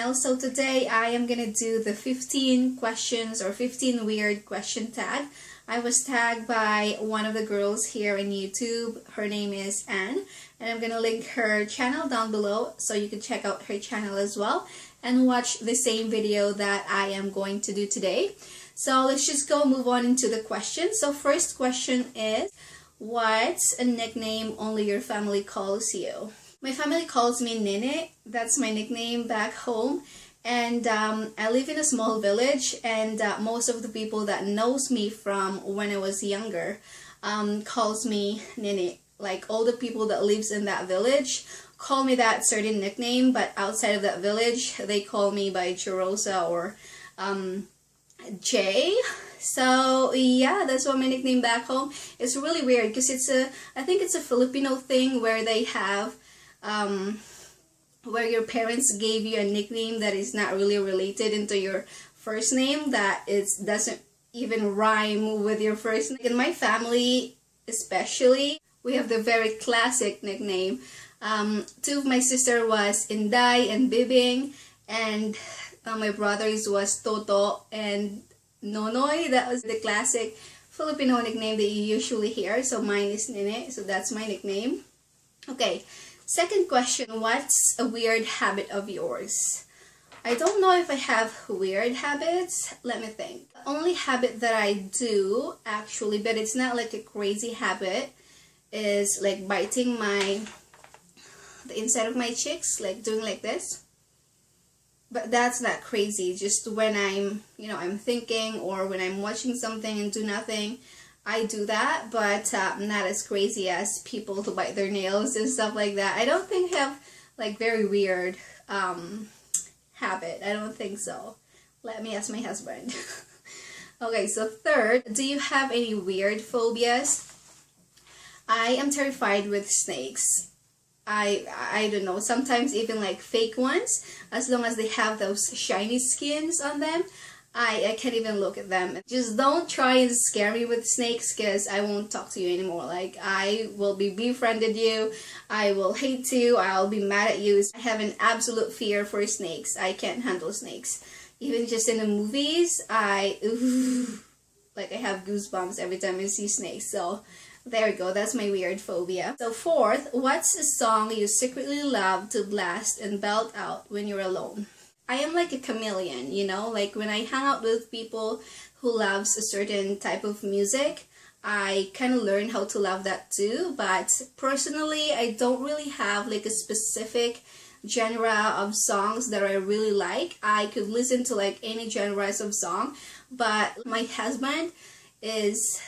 channel. So today I am gonna do the 15 questions or 15 weird question tag. I was tagged by one of the girls here in YouTube. Her name is Anne, and I'm gonna link her channel down below so you can check out her channel as well and watch the same video that I am going to do today. So let's just go move on into the questions. So first question is, what's a nickname only your family calls you? My family calls me Nene. That's my nickname back home. And I live in a small village, and most of the people that knows me from when I was younger calls me Nene. Like all the people that lives in that village call me that certain nickname, but outside of that village they call me by Jerosa or Jay. So yeah, that's what my nickname back home. It's really weird because I think it's a Filipino thing where they have where your parents gave you a nickname that is not really related into your first name, that doesn't even rhyme with your first name. In my family especially, we have the very classic nickname. Two of my sister was Inday and Bibing, and my brothers was Toto and Nonoy. That was the classic Filipino nickname that you usually hear. So mine is Nene, so that's my nickname. Okay, second question, what's a weird habit of yours? I don't know if I have weird habits. Let me think. The only habit that I do actually, but it's not like a crazy habit, is like biting the inside of my cheeks, like doing like this. But that's not crazy. Just when I'm thinking, or when I'm watching something and do nothing, I do that. But not as crazy as people who bite their nails and stuff like that. I don't think I have like very weird habit. I don't think so. Let me ask my husband. Okay, so third, do you have any weird phobias? I am terrified with snakes. I don't know, sometimes even like fake ones, as long as they have those shiny skins on them, I can't even look at them. Just don't try and scare me with snakes, because I won't talk to you anymore. Like, I will be befriended you, I will hate you, I'll be mad at you. I have an absolute fear for snakes. I can't handle snakes. Even just in the movies, I have goosebumps every time I see snakes. So there we go, that's my weird phobia. So fourth, what's a song you secretly love to blast and belt out when you're alone? I am like a chameleon, you know, like when I hang out with people who loves a certain type of music, I kind of learn how to love that too. But personally, I don't really have like a specific genre of songs that I really like. I could listen to like any genres of song, but my husband is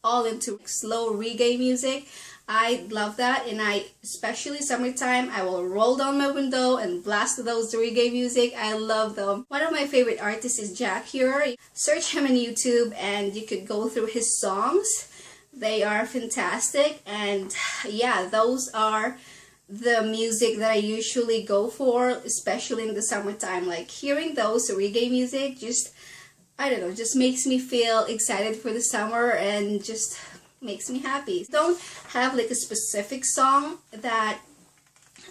all into slow reggae music. I love that, and especially summertime, I will roll down my window and blast those reggae music. I love them. One of my favorite artists is Jack Hure. Search him on YouTube and you could go through his songs. They are fantastic, and yeah, those are the music that I usually go for, especially in the summertime. Like hearing those reggae music, just I don't know, just makes me feel excited for the summer and just makes me happy. Don't have like a specific song that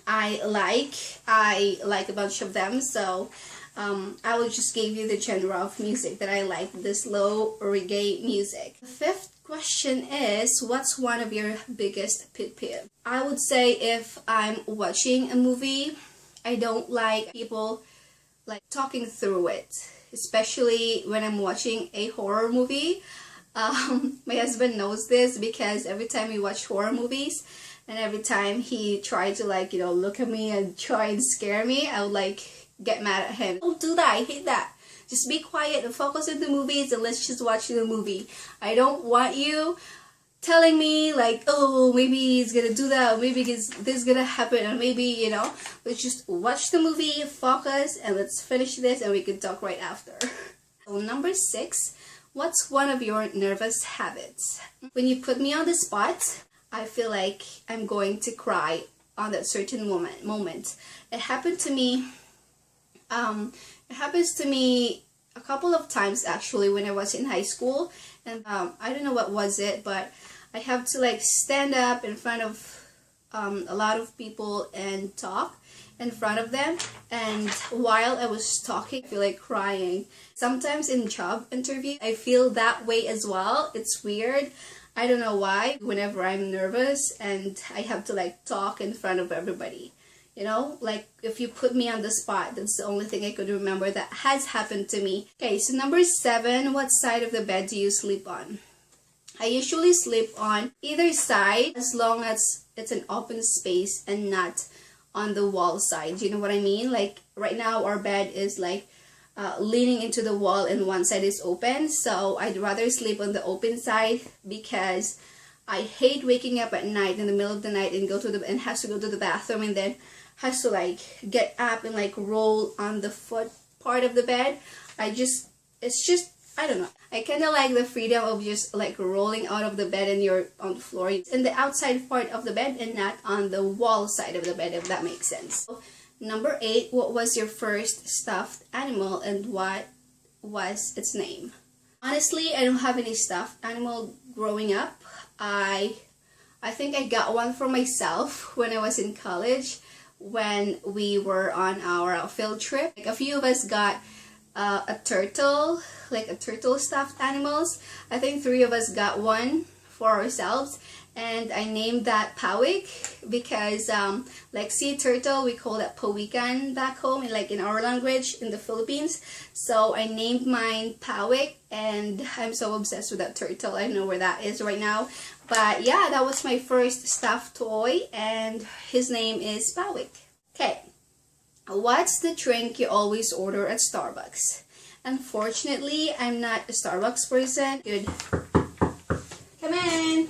I like a bunch of them, so I will just give you the genre of music that I like, the slow reggae music. The fifth question is, what's one of your biggest pet peeve? I would say if I'm watching a movie, I don't like people like talking through it, especially when I'm watching a horror movie. My husband knows this, because every time we watch horror movies and every time he tried to like, look at me and try and scare me, I would like get mad at him. Don't do that, I hate that. Just be quiet and focus on the movies and let's just watch the movie. I don't want you telling me like, oh, maybe he's gonna do that, or maybe this is gonna happen, or maybe, let's just watch the movie, focus, and let's finish this and we can talk right after. So number 6, what's one of your nervous habits? When you put me on the spot, I feel like I'm going to cry on that certain moment. It happened to me, it happens to me a couple of times actually when I was in high school, and I don't know what was it, but I have to like stand up in front of a lot of people and talk, in front of them, and while I was talking I feel like crying. Sometimes in job interview I feel that way as well. It's weird. I don't know why. Whenever I'm nervous and I have to like talk in front of everybody, you know, like if you put me on the spot, that's the only thing I could remember that has happened to me. Okay, so number 7, what side of the bed do you sleep on? I usually sleep on either side as long as it's an open space and not on the wall side. You know what I mean? Like right now our bed is like leaning into the wall and one side is open, so I'd rather sleep on the open side because I hate waking up at night in the middle of the night and has to go to the bathroom and then has to like get up and like roll on the foot part of the bed. It's just I don't know. I kind of like the freedom of just like rolling out of the bed and you're on the floor in the outside part of the bed and not on the wall side of the bed, if that makes sense. So, number 8, what was your first stuffed animal and what was its name? Honestly, I don't have any stuffed animal growing up. I think I got one for myself when I was in college when we were on our field trip. Like a few of us got a turtle, like a turtle stuffed animals. I think 3 of us got one for ourselves, and I named that Pawik because like sea turtle, we call that Pawikan back home in our language in the Philippines. So I named mine Pawik, and I'm so obsessed with that turtle. I don't know where that is right now, but yeah, that was my first stuffed toy and his name is Pawik. Okay, what's the drink you always order at Starbucks? Unfortunately, I'm not a Starbucks person. Good. Come in.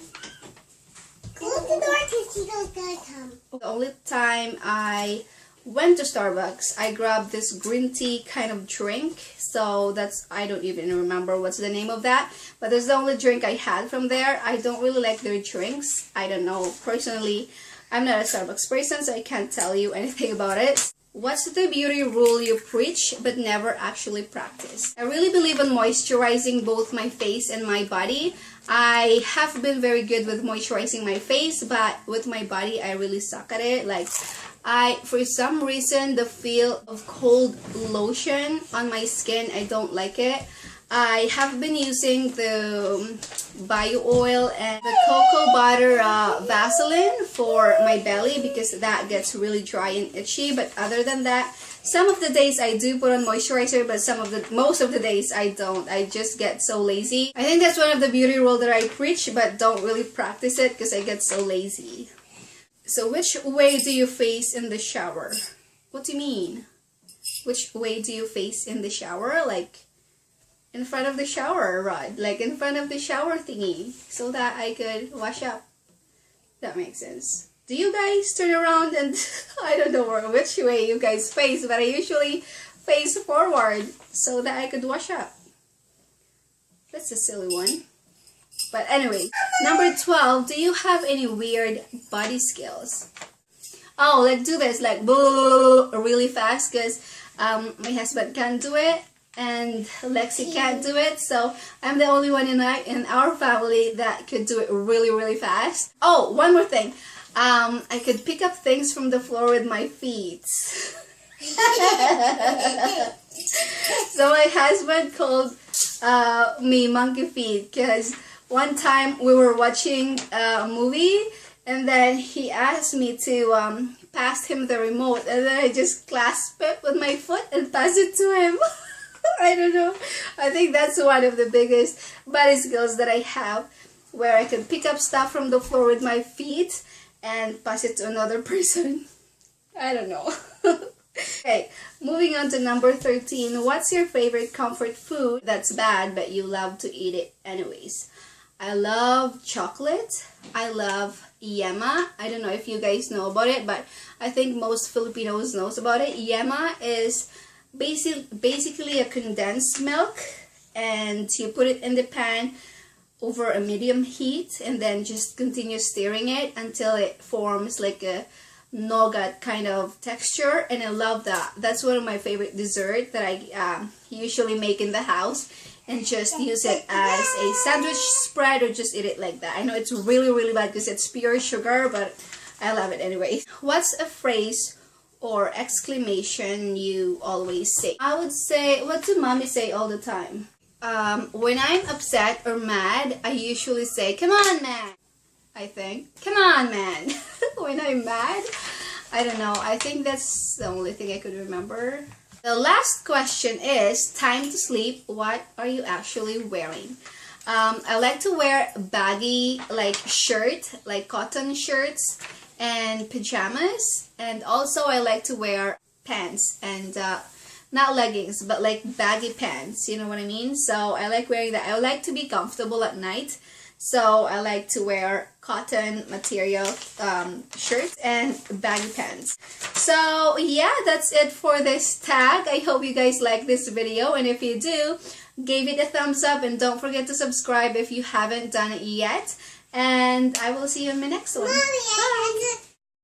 Close the door because she don't gonna come. The only time I went to Starbucks, I grabbed this green tea kind of drink. So I don't even remember what's the name of that. But that's the only drink I had from there. I don't really like their drinks. I don't know. Personally, I'm not a Starbucks person, so I can't tell you anything about it. What's the beauty rule you preach but never actually practice? I really believe in moisturizing both my face and my body. I have been very good with moisturizing my face, but with my body, I really suck at it. Like, for some reason, the feel of cold lotion on my skin, I don't like it. I have been using the bio oil and the cocoa butter Vaseline for my belly because that gets really dry and itchy. But other than that, some of the days I do put on moisturizer, but most of the days I don't. I just get so lazy. I think that's one of the beauty rule that I preach, but don't really practice it because I get so lazy. So which way do you face in the shower? What do you mean? Which way do you face in the shower? Like in front of the shower rod, like in front of the shower thingy, so that I could wash up. That makes sense. Do you guys turn around and I don't know which way you guys face, but I usually face forward so that I could wash up. That's a silly one. But anyway, number 12, do you have any weird body skills? Oh, let's do this like really fast because my husband can't do it. And Lexi can't do it, so I'm the only one in our family that could do it really fast. Oh, one more thing. I could pick up things from the floor with my feet. So my husband called me monkey feet because one time we were watching a movie and then he asked me to pass him the remote, and then I just clasped it with my foot and passed it to him. I don't know. I think that's one of the biggest body skills that I have, where I can pick up stuff from the floor with my feet and pass it to another person. I don't know. Okay, moving on to number 13. What's your favorite comfort food that's bad but you love to eat it anyways? I love chocolate. I love yema. I don't know if you guys know about it, but I think most Filipinos knows about it. Yema is basically a condensed milk, and you put it in the pan over a medium heat and then just continue stirring it until it forms like a nougat kind of texture, and I love that. That's one of my favorite dessert that I usually make in the house and just use it as a sandwich spread or just eat it like that. I know it's really bad because it's pure sugar, but I love it anyway. What's a phrase or exclamation you always say? I would say, what do mommy say all the time? When I'm upset or mad, I usually say, come on, man. I think, come on, man. When I'm mad, I don't know. I think that's the only thing I could remember. The last question is, time to sleep. What are you actually wearing? I like to wear baggy like shirt, like cotton shirts and pajamas. And also I like to wear pants and not leggings, but like baggy pants, you know what I mean? So I like wearing that. I like to be comfortable at night. So I like to wear cotton material shirts and baggy pants. So yeah, that's it for this tag. I hope you guys like this video, and if you do, give it a thumbs up and don't forget to subscribe if you haven't done it yet. And I will see you in my next one. Mommy, Bye!